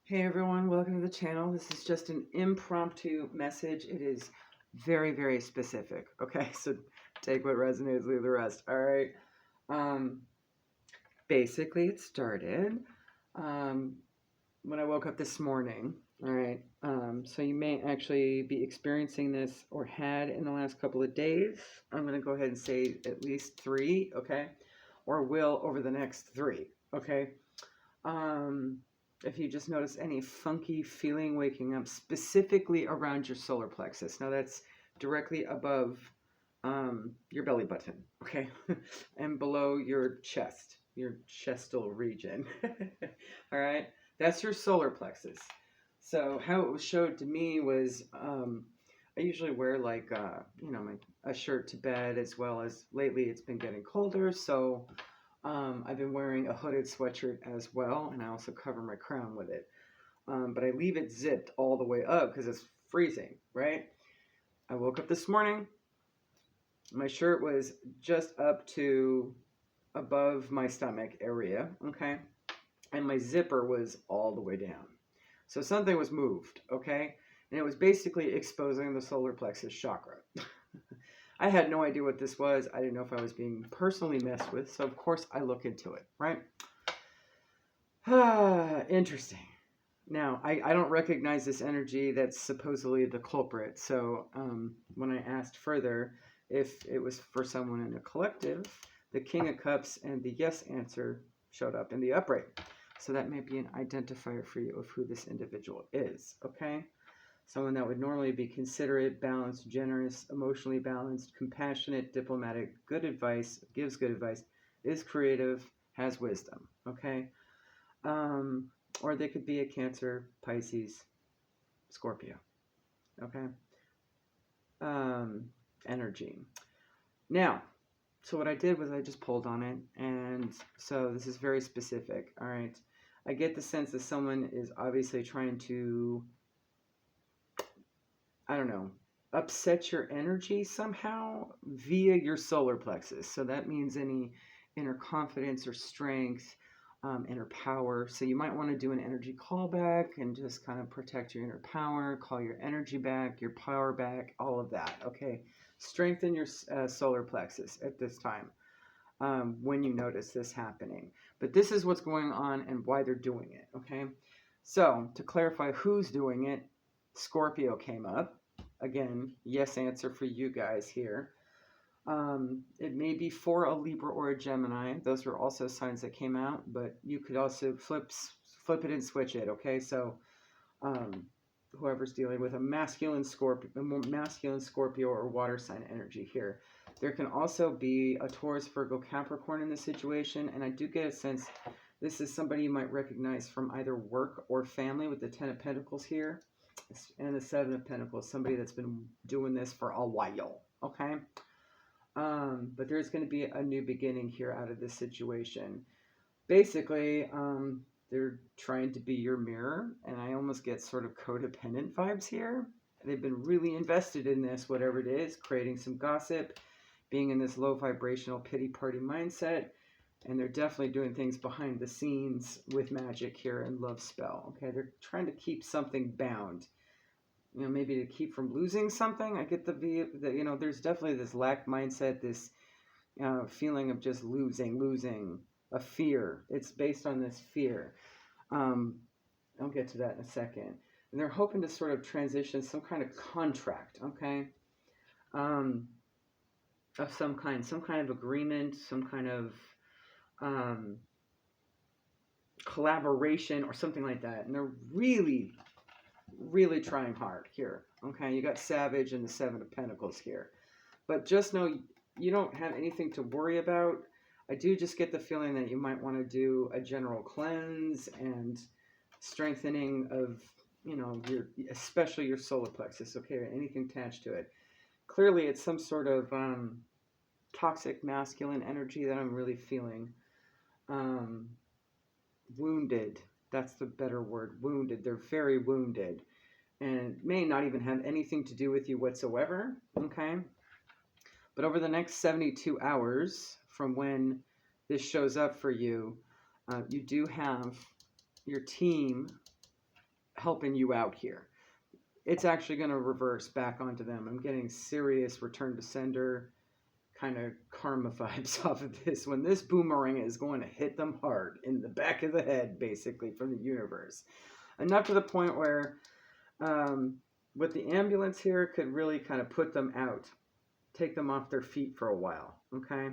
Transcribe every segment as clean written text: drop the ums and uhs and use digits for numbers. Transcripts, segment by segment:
Hey everyone, welcome to the channel. This is just an impromptu message. It is very, very specific. Okay, so take what resonates, leave the rest. All right. Um, Basically, it started um, when I woke up this morning. All right. So you may actually be experiencing this or had in the last couple of days. I'm going to go ahead and say at least three. Okay, or will over the next three. Okay. Um, if you just notice any funky feeling waking up specifically around your solar plexus. Now that's directly above your belly button, okay? And below your chest, your chestal region. All right? That's your solar plexus. So how it was showed to me was I usually wear like a shirt to bed, as well as lately it's been getting colder, so I've been wearing a hooded sweatshirt as well, and I also cover my crown with it. But I leave it zipped all the way up because it's freezing, right? I woke up this morning, my shirt was just up to above my stomach area, okay? And my zipper was all the way down. So something was moved, okay? And it was basically exposing the solar plexus chakra. I had no idea what this was. I didn't know if I was being personally messed with. So, of course, I look into it, right? Interesting. Now, I don't recognize this energy that's supposedly the culprit. So, when I asked further if it was for someone in the collective, the King of Cups and the yes answer showed up in the upright. So, that may be an identifier for you of who this individual is, okay? Someone that would normally be considerate, balanced, generous, emotionally balanced, compassionate, diplomatic, good advice, gives good advice, is creative, has wisdom, okay? Um, or they could be a Cancer, Pisces, Scorpio, okay? Energy. Now, so what I did was I just pulled on it, and so this is very specific, all right? I get the sense that someone is obviously trying to, I don't know, upset your energy somehow via your solar plexus. So that means any inner confidence or strength, inner power. So you might want to do an energy callback and just kind of protect your inner power, call your energy back, your power back, all of that. Okay. Strengthen your solar plexus at this time when you notice this happening. But this is what's going on and why they're doing it. Okay. So to clarify who's doing it, Scorpio came up. Again, yes answer for you guys here. It may be for a Libra or a Gemini. Those were also signs that came out, but you could also flip it and switch it. Okay, so um, whoever's dealing with a masculine Scorpio or water sign energy here. There can also be a Taurus, Virgo, Capricorn in this situation, and I do get a sense this is somebody you might recognize from either work or family with the Ten of Pentacles here and the Seven of Pentacles, somebody that's been doing this for a while, okay? But there's going to be a new beginning here out of this situation. Basically, they're trying to be your mirror, and I almost get sort of codependent vibes here. They've been really invested in this, whatever it is, creating some gossip, being in this low vibrational pity party mindset, and they're definitely doing things behind the scenes with magic here and love spell. Okay, they're trying to keep something bound, maybe to keep from losing something. I get there's definitely this lack mindset, this feeling of just losing, a fear. It's based on this fear. Um, I'll get to that in a second. And they're hoping to sort of transition some kind of contract, okay? Um, of some kind of agreement, some kind of um, collaboration or something like that. And they're really, really trying hard here, okay? You got Savage and the Seven of Pentacles here. But just know you don't have anything to worry about. I do just get the feeling that you might want to do a general cleanse and strengthening of, especially your solar plexus, okay, or anything attached to it. Clearly, it's some sort of toxic masculine energy that I'm really feeling. Wounded. That's the better word. Wounded. They're very wounded. And it may not even have anything to do with you whatsoever, okay? But over the next 72 hours from when this shows up for you, you do have your team helping you out here. It's actually going to reverse back onto them. I'm getting serious return to sender kind of karma vibes off of this, when this boomerang is going to hit them hard in the back of the head, basically, from the universe. Enough to the point where with the ambulance here could really kind of put them out, take them off their feet for a while. Okay,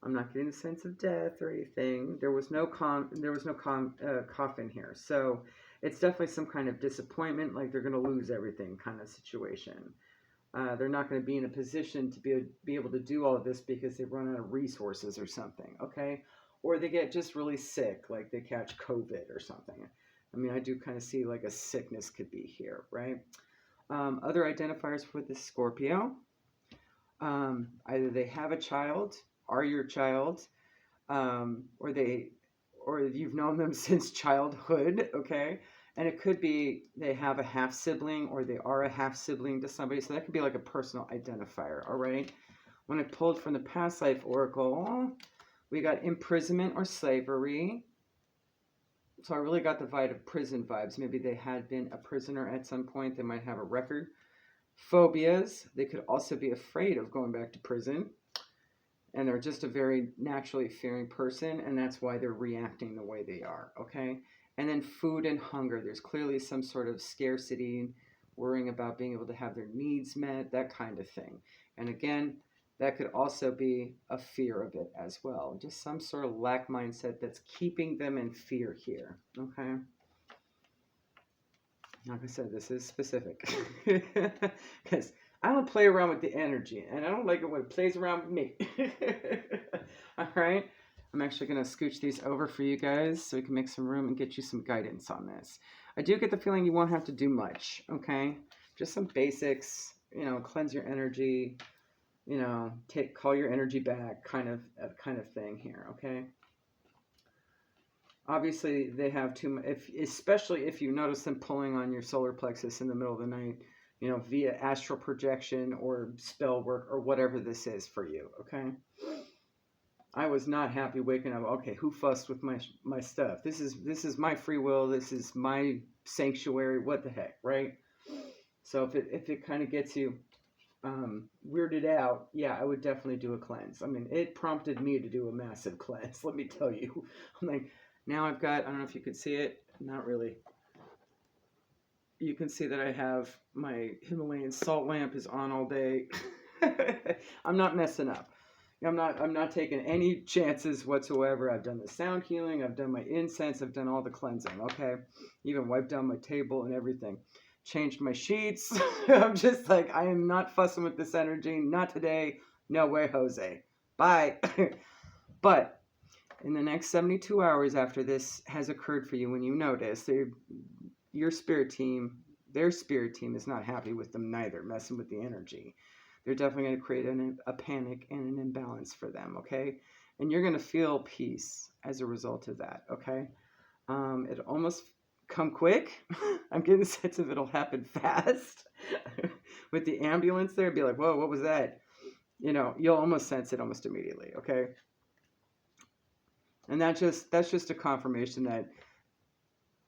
I'm not getting the sense of death or anything. There was no coffin here, so it's definitely some kind of disappointment, like they're going to lose everything kind of situation. They're not going to be in a position to be able to do all of this because they run out of resources or something, okay? Or they get just really sick, like they catch COVID or something. I mean, I do kind of see like a sickness could be here, right? Other identifiers for the Scorpio, either they have a child, are your child, or you've known them since childhood, okay? And it could be they have a half sibling, or they are a half sibling to somebody. So that could be like a personal identifier, all right? When I pulled from the past life oracle, we got imprisonment or slavery. So I really got the vibe of prison vibes. Maybe they had been a prisoner at some point. They might have a record. Phobias. They could also be afraid of going back to prison. And they're just a very naturally fearing person. And that's why they're reacting the way they are, okay? And then food and hunger. There's clearly some sort of scarcity, worrying about being able to have their needs met, that kind of thing. And again, that could also be a fear of it as well. Just some sort of lack mindset that's keeping them in fear here, okay? Like I said, this is specific. Because I don't play around with the energy, and I don't like it when it plays around with me. All right? I'm actually going to scooch these over for you guys so we can make some room and get you some guidance on this. I do get the feeling you won't have to do much, okay? Just some basics, cleanse your energy, call your energy back kind of thing here, okay? Obviously, they have too much, especially if you notice them pulling on your solar plexus in the middle of the night, via astral projection or spell work or whatever this is for you, okay? I was not happy waking up. Okay, who fussed with my stuff? This is my free will. This is my sanctuary. What the heck, right? So if it kind of gets you weirded out, yeah, I would definitely do a cleanse. I mean, it prompted me to do a massive cleanse. Let me tell you. I'm like, now I've got. I don't know if you can see it. Not really. You can see that I have my Himalayan salt lamp is on all day. I'm not messing up. I'm not taking any chances whatsoever. I've done the sound healing. I've done my incense. I've done all the cleansing. Okay, even wiped down my table and everything. Changed my sheets. I'm just like, I am not fussing with this energy. Not today. No way, Jose. Bye. But in the next 72 hours after this has occurred for you, when you notice your spirit team, their spirit team is not happy with them neither, messing with the energy. They're definitely going to create a panic and an imbalance for them, okay? And you're going to feel peace as a result of that, okay? It'll almost come quick. I'm getting the sense of it'll happen fast. With the ambulance there, be like, whoa, what was that? You'll almost sense it almost immediately, okay? And that's just a confirmation that,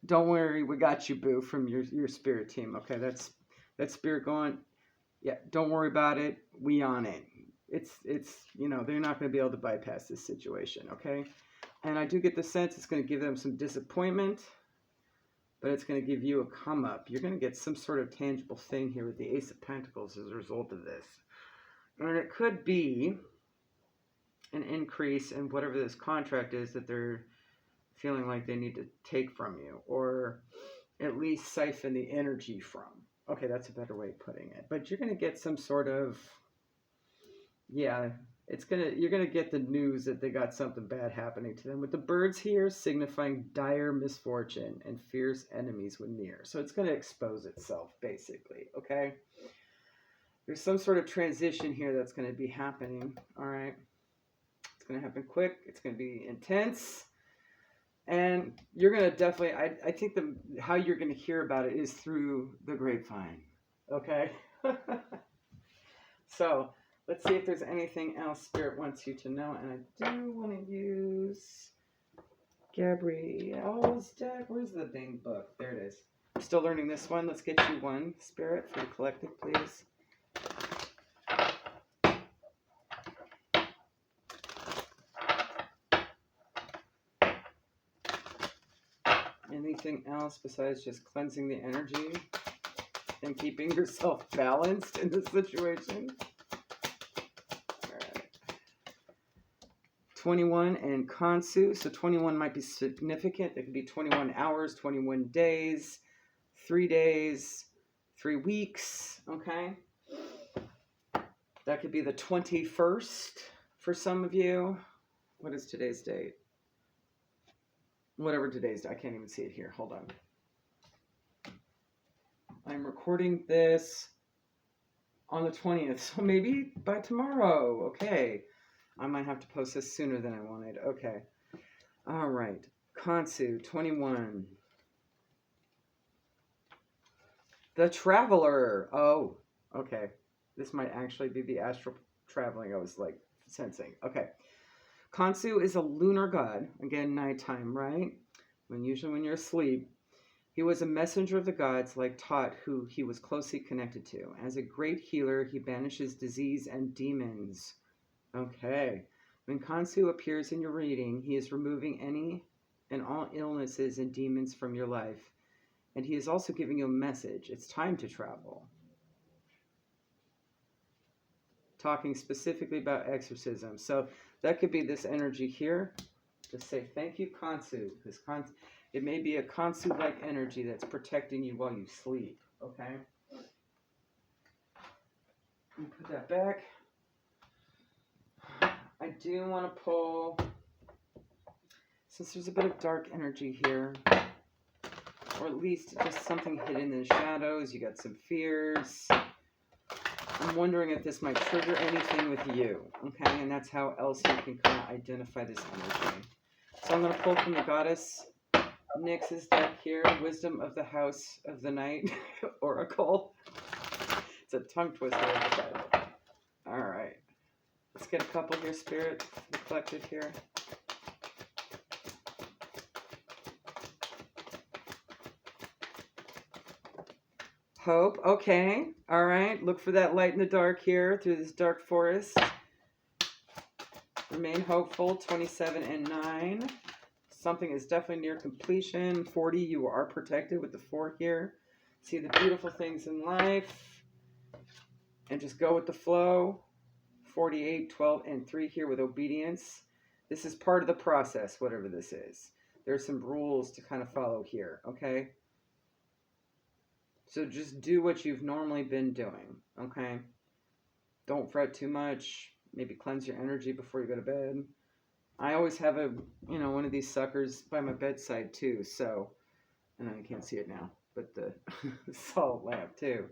don't worry, we got you, boo, from your spirit team, okay? That's spirit going, yeah, don't worry about it. We on it. It's they're not going to be able to bypass this situation, okay? And I do get the sense it's going to give them some disappointment, but it's going to give you a come up. You're going to get some sort of tangible thing here with the Ace of Pentacles as a result of this. And it could be an increase in whatever this contract is that they're feeling like they need to take from you, or at least siphon the energy from. Okay, that's a better way of putting it. But you're going to get some sort of, yeah, you're going to get the news that they got something bad happening to them. With the birds here signifying dire misfortune and fierce enemies when near. So it's going to expose itself, basically, okay? There's some sort of transition here that's going to be happening, all right? It's going to happen quick. It's going to be intense. And you're going to definitely, I think how you're going to hear about it is through the grapevine. Okay? So, let's see if there's anything else Spirit wants you to know. And I do want to use Gabrielle's deck. Where's the dang book? There it is. Still learning this one. Let's get you one, Spirit, for the collective, please. Anything else besides just cleansing the energy and keeping yourself balanced in this situation? All right. 21 and Kansu. So 21 might be significant. It could be 21 hours, 21 days, 3 days, 3 weeks. Okay. That could be the 21st for some of you. What is today's date? Whatever today's date. I can't even see it here. Hold on. I'm recording this on the 20th, so maybe by tomorrow. Okay. I might have to post this sooner than I wanted. Okay. All right. Kansu, 21. The Traveler. Oh, okay. This might actually be the astral traveling I was like sensing. Okay. Kansu is a lunar god. Again, nighttime, right? Usually when you're asleep. He was a messenger of the gods like Tot, who he was closely connected to. As a great healer, he banishes disease and demons. Okay. When Kansu appears in your reading, he is removing any and all illnesses and demons from your life. And he is also giving you a message. It's time to travel. Talking specifically about exorcism. So that could be this energy here. Just say, thank you, Kansu. Because it may be a Kansu-like energy that's protecting you while you sleep. Okay? Let me put that back. I do want to pull, since there's a bit of dark energy here, or at least just something hidden in the shadows, you got some fears. I'm wondering if this might trigger anything with you, okay? And that's how else you can kind of identify this energy. So I'm going to pull from the Goddess Nyx's deck here, Wisdom of the House of the Night, Oracle. It's a tongue twister of the title. All right. Let's get a couple here, Spirit, the collective here. Hope. Okay. All right. Look for that light in the dark here through this dark forest. Remain hopeful. 27 and 9. Something is definitely near completion. 40, you are protected with the 4 here. See the beautiful things in life. And just go with the flow. 48, 12, and 3 here with obedience. This is part of the process, whatever this is. There's some rules to kind of follow here, okay? So just do what you've normally been doing, okay? Don't fret too much. Maybe cleanse your energy before you go to bed. I always have one of these suckers by my bedside too, so, and I can't see it now, but the salt lamp too.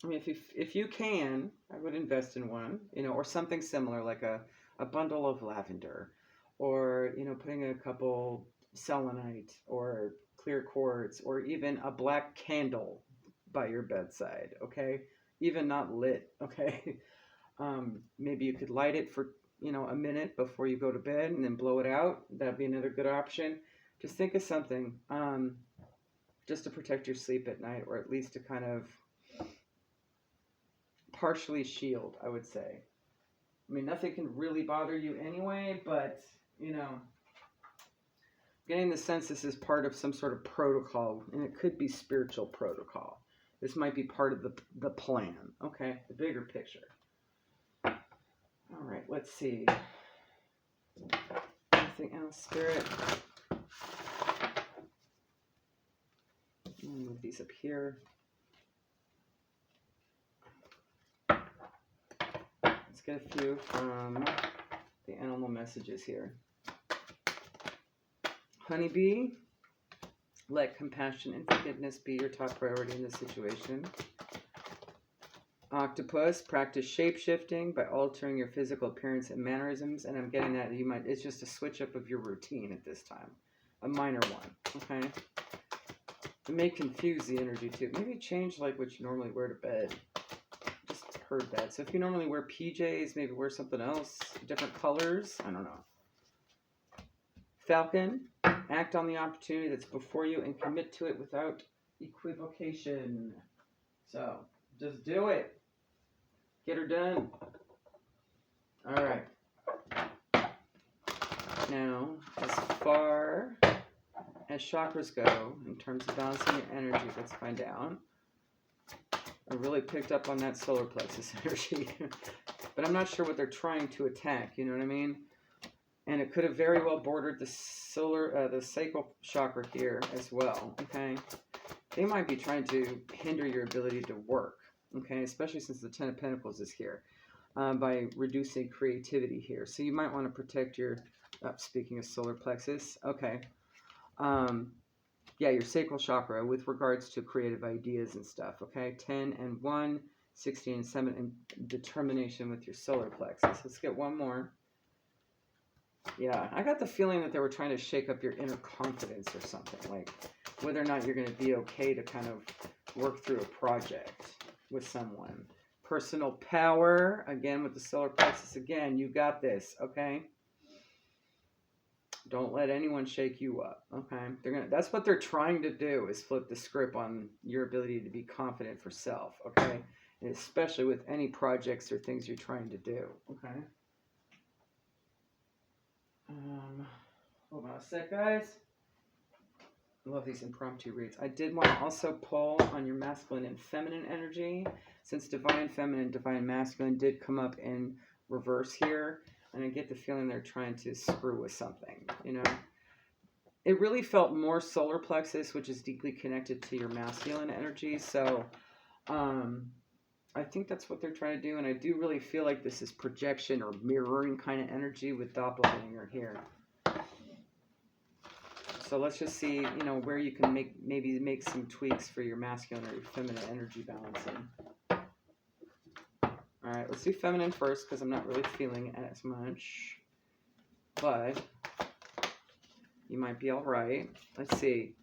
I mean, if you can, I would invest in one, or something similar, like a bundle of lavender, or, putting a couple selenite or clear quartz, or even a black candle by your bedside, okay? Even not lit, okay? Maybe you could light it for, a minute before you go to bed and then blow it out. That'd be another good option. Just think of something, just to protect your sleep at night, or at least to kind of partially shield, I would say. I mean, nothing can really bother you anyway, but, getting the sense this is part of some sort of protocol, and it could be spiritual protocol. This might be part of the plan, okay? The bigger picture. All right, let's see. Anything else, Spirit? I'll move these up here. Let's get a few from the animal messages here. Honeybee, let compassion and forgiveness be your top priority in this situation. Octopus, practice shape-shifting by altering your physical appearance and mannerisms. And I'm getting that it's just a switch up of your routine at this time. A minor one, okay? It may confuse the energy too. Maybe change like what you normally wear to bed. Just heard that. So if you normally wear PJs, maybe wear something else, different colors. I don't know. Falcon, Act on the opportunity that's before you and commit to it without equivocation. So, just do it. Get her done. All right. Now, as far as chakras go, in terms of balancing your energy, let's find out. I really picked up on that solar plexus energy, but I'm not sure what they're trying to attack. You know what I mean? And it could have very well bordered the the sacral chakra here as well. Okay, they might be trying to hinder your ability to work. Okay, especially since the Ten of Pentacles is here, by reducing creativity here. So you might want to protect your. Speaking of solar plexus, okay. Yeah, your sacral chakra with regards to creative ideas and stuff, okay? 10 and 1, 16 and 7, and determination with your solar plexus. Let's get one more. Yeah, I got the feeling that they were trying to shake up your inner confidence or something, like whether or not you're going to be okay to kind of work through a project with someone. Personal power, again, with the solar plexus, again, you got this, okay? Don't let anyone shake you up, okay? That's what they're trying to do, is flip the script on your ability to be confident for self, okay? And especially with any projects or things you're trying to do, okay? Hold on a sec, guys. I love these impromptu reads. I did want to also pull on your masculine and feminine energy, since divine feminine, divine masculine did come up in reverse here. And I get the feeling they're trying to screw with something, you know. It really felt more solar plexus, which is deeply connected to your masculine energy. So I think that's what they're trying to do. And I do really feel like this is projection or mirroring kind of energy with doppelganger here. So let's just see, you know, where you can maybe make some tweaks for your masculine or your feminine energy balancing. All right, let's do feminine first because I'm not really feeling it as much. But you might be all right. Let's see.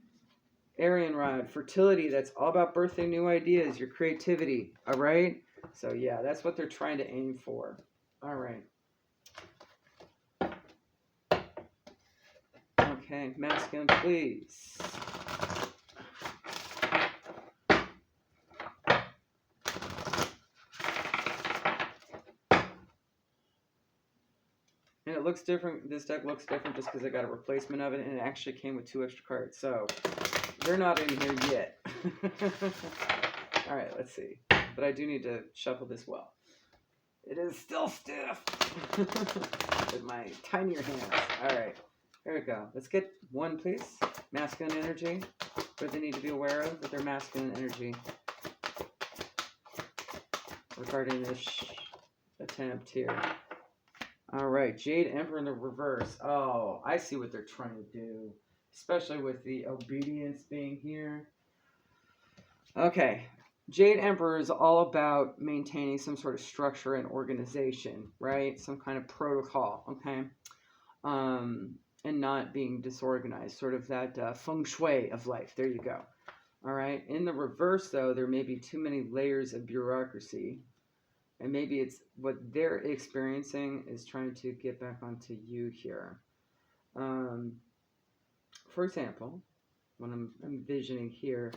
Arian rod, fertility, that's all about birthing new ideas, your creativity, all right? So yeah, that's what they're trying to aim for. All right. Okay, masculine, please. And it looks different. This deck looks different just because I got a replacement of it, and it actually came with 2 extra cards. So they're not in here yet. All right, let's see. But I do need to shuffle this well. It is still stiff with my tinier hands. All right, here we go. Let's get one, please. Masculine energy. What they need to be aware of with their masculine energy regarding this attempt here. All right, Jade Emperor in the reverse. Oh, I see what they're trying to do, especially with the obedience being here. Okay, Jade Emperor is all about maintaining some sort of structure and organization, right? Some kind of protocol, okay? And not being disorganized, sort of that feng shui of life. There you go. All right, in the reverse, though, there may be too many layers of bureaucracy. And maybe it's what they're experiencing is trying to get back onto you here. For example, what I'm envisioning here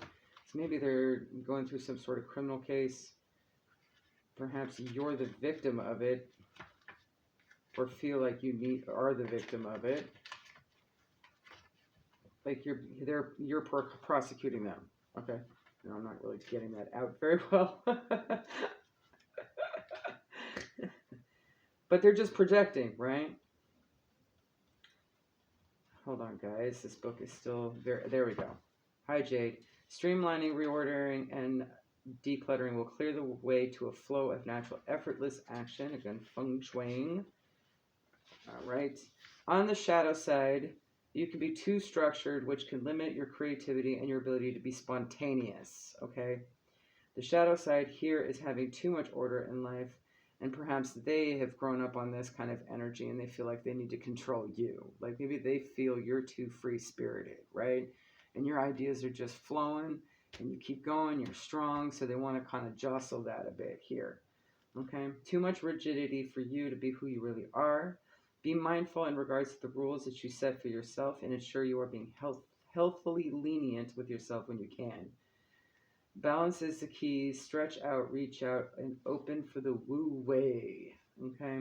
is maybe they're going through some sort of criminal case. Perhaps you're the victim of it, or feel like you are the victim of it. Like you're prosecuting them. Okay, no, I'm not really getting that out very well. But they're just projecting, right? Hold on, guys. This book is still there. There we go. Hi, Jade. Streamlining, reordering, and decluttering will clear the way to a flow of natural, effortless action. Again, feng shuiing. All right. On the shadow side, you can be too structured, which can limit your creativity and your ability to be spontaneous. Okay. The shadow side here is having too much order in life. And perhaps they have grown up on this kind of energy and they feel like they need to control you. Like maybe they feel you're too free-spirited, right? And your ideas are just flowing and you keep going, you're strong. So they want to kind of jostle that a bit here. Okay? Too much rigidity for you to be who you really are. Be mindful in regards to the rules that you set for yourself and ensure you are being healthfully lenient with yourself when you can. Balance is the key. Stretch out, reach out, and open for the woo way. Okay.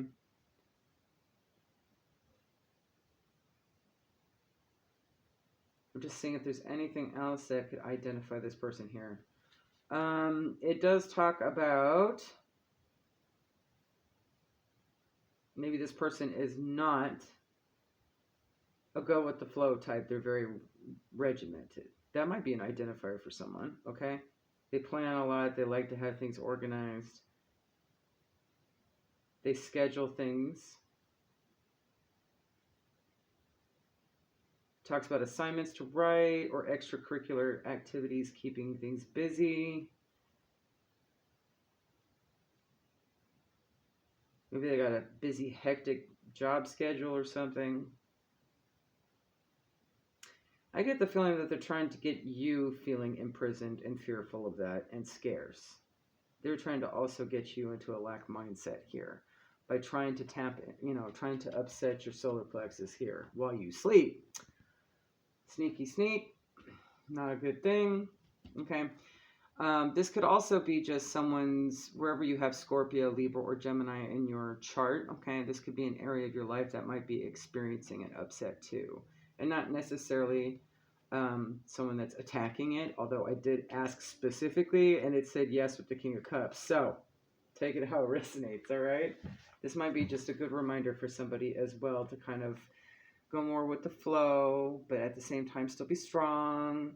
I'm just seeing if there's anything else that could identify this person here. It does talk about maybe this person is not a go with the flow type. They're very regimented. That might be an identifier for someone, okay? They plan a lot. They like to have things organized. They schedule things. Talks about assignments to write or extracurricular activities, keeping things busy. Maybe they got a busy, hectic job schedule or something. I get the feeling that they're trying to get you feeling imprisoned and fearful of that and scarce. They're trying to also get you into a lack mindset here by trying to tap in, trying to upset your solar plexus here while you sleep. Sneaky sneak, not a good thing. Okay. This could also be just someone's, wherever you have Scorpio, Libra, or Gemini in your chart. Okay. This could be an area of your life that might be experiencing an upset too. And not necessarily someone that's attacking it, although I did ask specifically and it said yes with the King of Cups. So take it how it resonates, all right? This might be just a good reminder for somebody as well to kind of go more with the flow, but at the same time still be strong,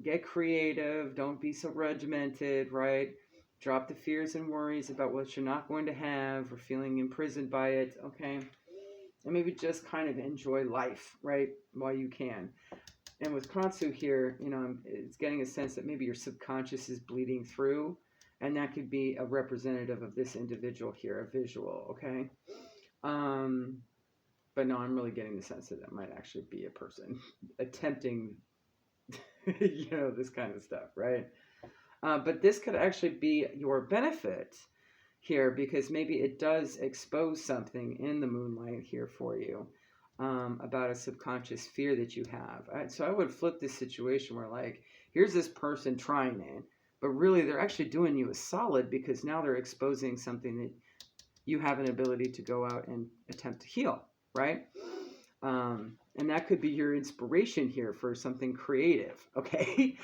get creative, don't be so regimented, right? Drop the fears and worries about what you're not going to have or feeling imprisoned by it, okay? And maybe just kind of enjoy life, right, while you can. And with Kansu here, it's getting a sense that maybe your subconscious is bleeding through, and that could be a representative of this individual here, a visual, okay? But no, I'm really getting the sense that might actually be a person attempting, this kind of stuff, right? But this could actually be your benefit here because maybe it does expose something in the moonlight here for you about a subconscious fear that you have. So I would flip this situation where, like, here's this person trying it, but really they're actually doing you a solid because now they're exposing something that you have an ability to go out and attempt to heal, right? And that could be your inspiration here for something creative, okay?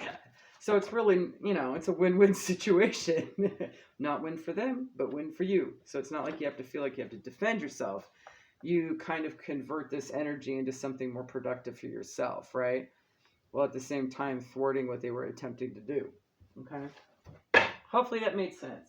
So it's really, it's a win-win situation. Not win for them, but win for you. So it's not like you have to feel like you have to defend yourself. You kind of convert this energy into something more productive for yourself, right? While at the same time thwarting what they were attempting to do, okay? Hopefully that made sense.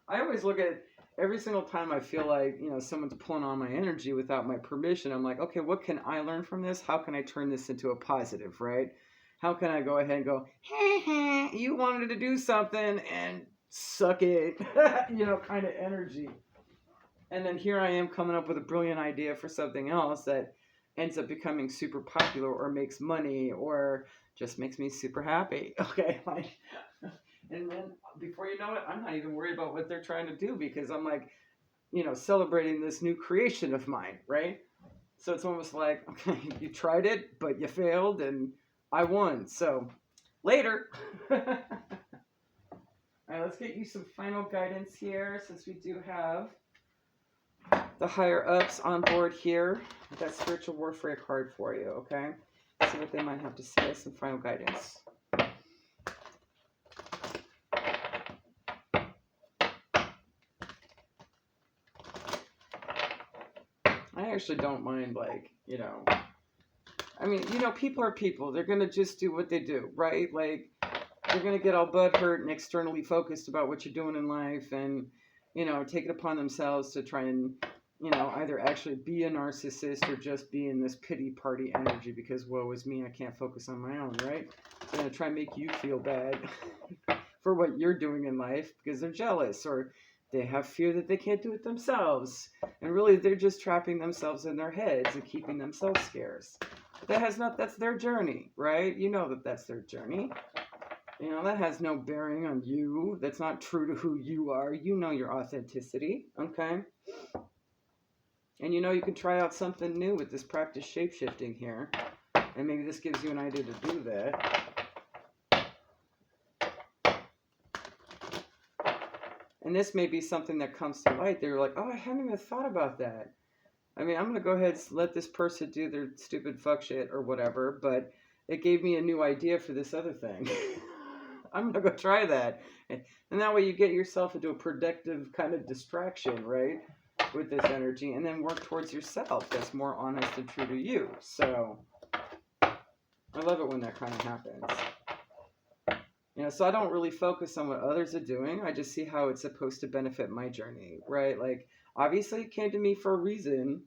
I always look at every single time I feel like, someone's pulling on my energy without my permission. I'm like, okay, what can I learn from this? How can I turn this into a positive, right? How can I go ahead and go, hey, you wanted to do something and suck it, kind of energy. And then here I am coming up with a brilliant idea for something else that ends up becoming super popular or makes money or just makes me super happy. Okay, and then before you know it, I'm not even worried about what they're trying to do because I'm like, celebrating this new creation of mine, right? So it's almost like, okay, you tried it, but you failed and I won. So later. All right, let's get you some final guidance here since we do have the higher ups on board here with that spiritual warfare card for you, okay? Let's see what they might have to say as some final guidance. I actually don't mind, people are people. They're going to just do what they do, right? Like, they're going to get all butthurt and externally focused about what you're doing in life and, take it upon themselves to try and, either actually be a narcissist or just be in this pity party energy because woe is me, I can't focus on my own, right? They're going to try and make you feel bad for what you're doing in life because they're jealous or they have fear that they can't do it themselves. And really, they're just trapping themselves in their heads and keeping themselves scarce. That's their journey, right? You know that that's their journey. You know, that has no bearing on you. That's not true to who you are. You know your authenticity, okay? And you know you can try out something new with this practice shape-shifting here. And maybe this gives you an idea to do that. And this may be something that comes to light. They're like, oh, I hadn't even thought about that. I mean, I'm going to go ahead and let this person do their stupid fuck shit or whatever, but it gave me a new idea for this other thing. I'm going to go try that. And that way you get yourself into a productive kind of distraction, right? With this energy, and then work towards yourself that's more honest and true to you. So I love it when that kind of happens. You know, so I don't really focus on what others are doing. I just see how it's supposed to benefit my journey, right? Like, obviously it came to me for a reason.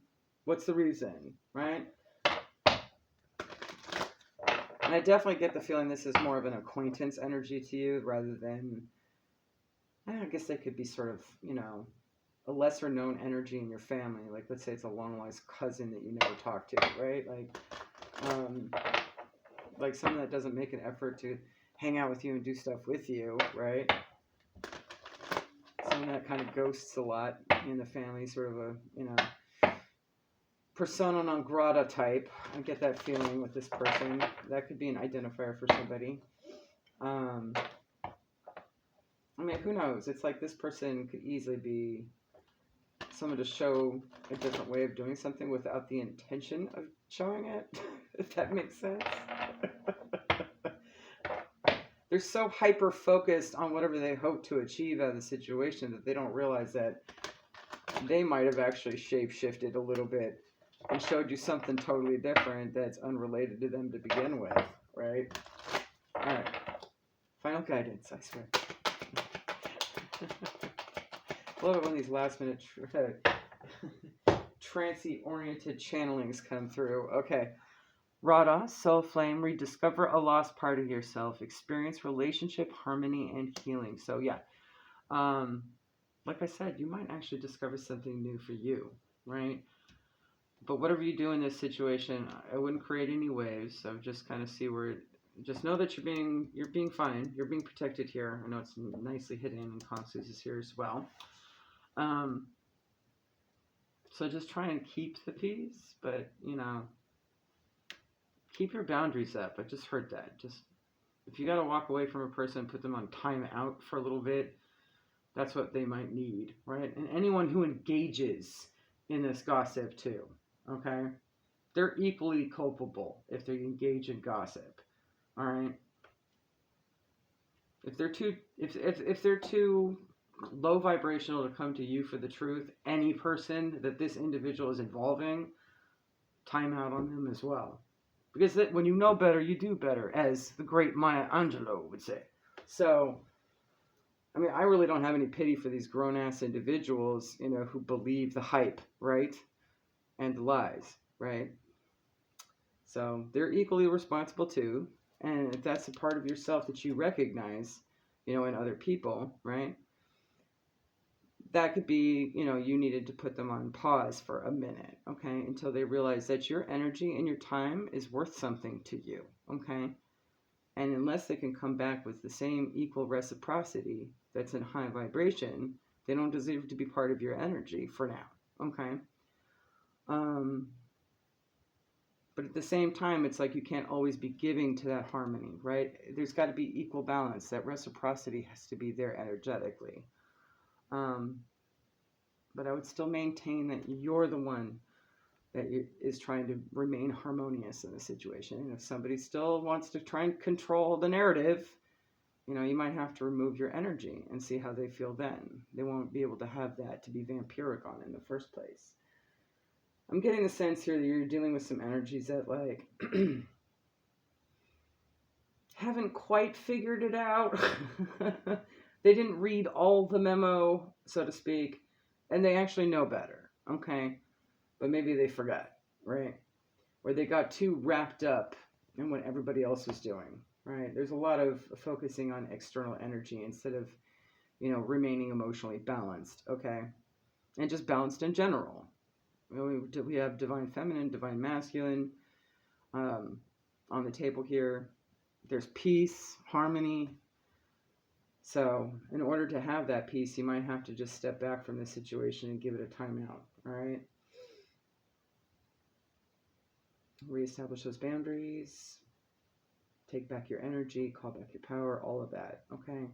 What's the reason, right? And I definitely get the feeling this is more of an acquaintance energy to you rather than, I guess they could be sort of, you know, a lesser known energy in your family. Like, let's say it's a long lost cousin that you never talk to, right? Like someone that doesn't make an effort to hang out with you and do stuff with you, right? Someone that kind of ghosts a lot in the family, sort of a, you know, persona non grata type. I get that feeling with this person. That could be an identifier for somebody. I mean, who knows? It's like this person could easily be someone to show a different way of doing something without the intention of showing it, if that makes sense. They're so hyper focused on whatever they hope to achieve out of the situation that they don't realize that they might have actually shape shifted a little bit and showed you something totally different that's unrelated to them to begin with, right? All right. Final guidance, I swear. I love it when these last minute trancy oriented channelings come through. Okay. Radha, soul flame, rediscover a lost part of yourself, experience relationship, harmony, and healing. So yeah, like I said, you might actually discover something new for you, right? But whatever you do in this situation, I wouldn't create any waves. So just kind of see where. Just know that you're being fine. You're being protected here. I know it's nicely hidden, and Constance is here as well. So just try and keep the peace, but you know. Keep your boundaries up. I just heard that. Just if you got to walk away from a person, put them on time out for a little bit, that's what they might need, right? And anyone who engages in this gossip too, okay? They're equally culpable if they engage in gossip, all right? If they're too low vibrational to come to you for the truth, any person that this individual is involving, time out on them as well. Because when you know better, you do better, as the great Maya Angelou would say. So, I mean, I really don't have any pity for these grown-ass individuals, you know, who believe the hype, right? And the lies, right? So, they're equally responsible too. And if that's a part of yourself that you recognize, you know, in other people, right? That could be, you know, you needed to put them on pause for a minute, okay, until they realize that your energy and your time is worth something to you, okay? And unless they can come back with the same equal reciprocity that's in high vibration, they don't deserve to be part of your energy for now, okay? But at the same time, it's like you can't always be giving to that harmony, right? There's got to be equal balance. That reciprocity has to be there energetically. But I would still maintain that you're the one that is trying to remain harmonious in the situation. And if somebody still wants to try and control the narrative, you know, you might have to remove your energy and see how they feel then. They won't be able to have that to be vampiric on in the first place. I'm getting the sense here that you're dealing with some energies that, like, haven't quite figured it out. They didn't read all the memo, so to speak, and they actually know better, okay? But maybe they forgot, right? Or they got too wrapped up in what everybody else was doing, right? There's a lot of focusing on external energy instead of, you know, remaining emotionally balanced, okay? And just balanced in general. We have divine feminine, divine masculine on the table here. There's peace, harmony, So, in order to have that peace, you might have to just step back from the situation and give it a timeout. All right. Reestablish those boundaries. Take back your energy, call back your power, all of that. Okay.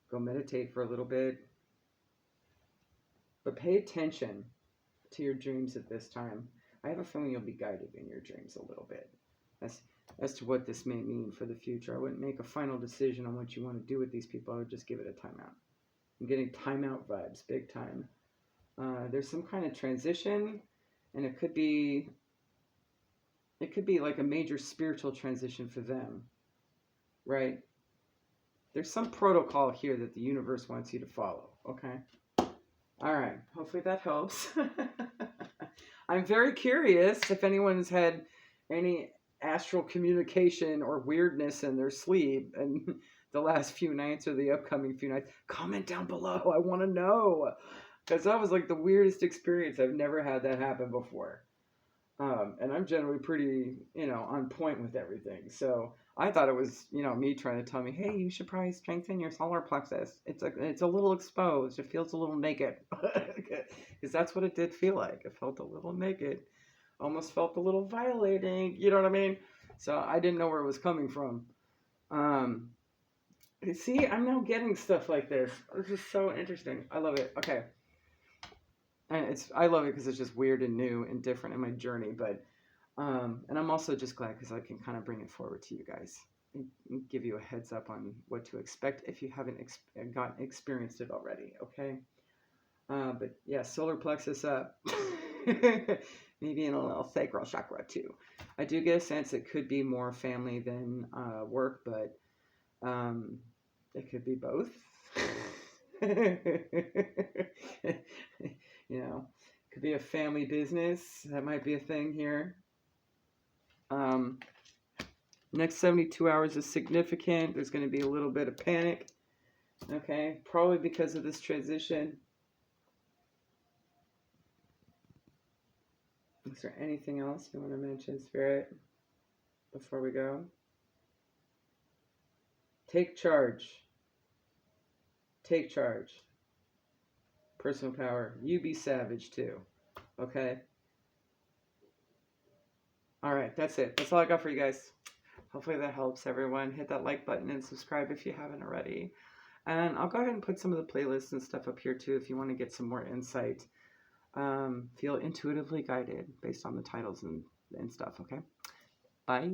Go meditate for a little bit. But pay attention to your dreams at this time. I have a feeling you'll be guided in your dreams a little bit as to what this may mean for the future. I wouldn't make a final decision on what you want to do with these people. I would just give it a timeout. I'm getting timeout vibes, big time. There's some kind of transition, and it could be like a major spiritual transition for them, right? There's some protocol here that the universe wants you to follow, okay? All right, hopefully that helps. I'm very curious if anyone's had any astral communication or weirdness in their sleep and the last few nights or the upcoming few nights. Comment down below. I want to know. Because that was like the weirdest experience. I've never had that happen before. And I'm generally pretty, on point with everything. So I thought it was, me trying to tell me, hey, you should probably strengthen your solar plexus. It's a little exposed. It feels a little naked. Because that's what it did feel like. It felt a little naked. Almost felt a little violating. You know what I mean? So I didn't know where it was coming from. See, I'm now getting stuff like this. This is so interesting. I love it. Okay. And I love it because it's just weird and new and different in my journey. But and I'm also just glad because I can kind of bring it forward to you guys and give you a heads up on what to expect if you haven't experienced it already. Okay. But yeah, solar plexus up. Maybe in a little sacral chakra too. I do get a sense it could be more family than work, but it could be both. Could be a family business. That might be a thing here. Next 72 hours is significant. There's going to be a little bit of panic. Okay, probably because of this transition. Is there anything else you want to mention, Spirit, before we go? Take charge. Take charge. Personal power. You be savage too. Okay? Alright, that's it. That's all I got for you guys. Hopefully that helps everyone. Hit that like button and subscribe if you haven't already. And I'll go ahead and put some of the playlists and stuff up here too if you want to get some more insight. Feel intuitively guided based on the titles and stuff, okay? Bye.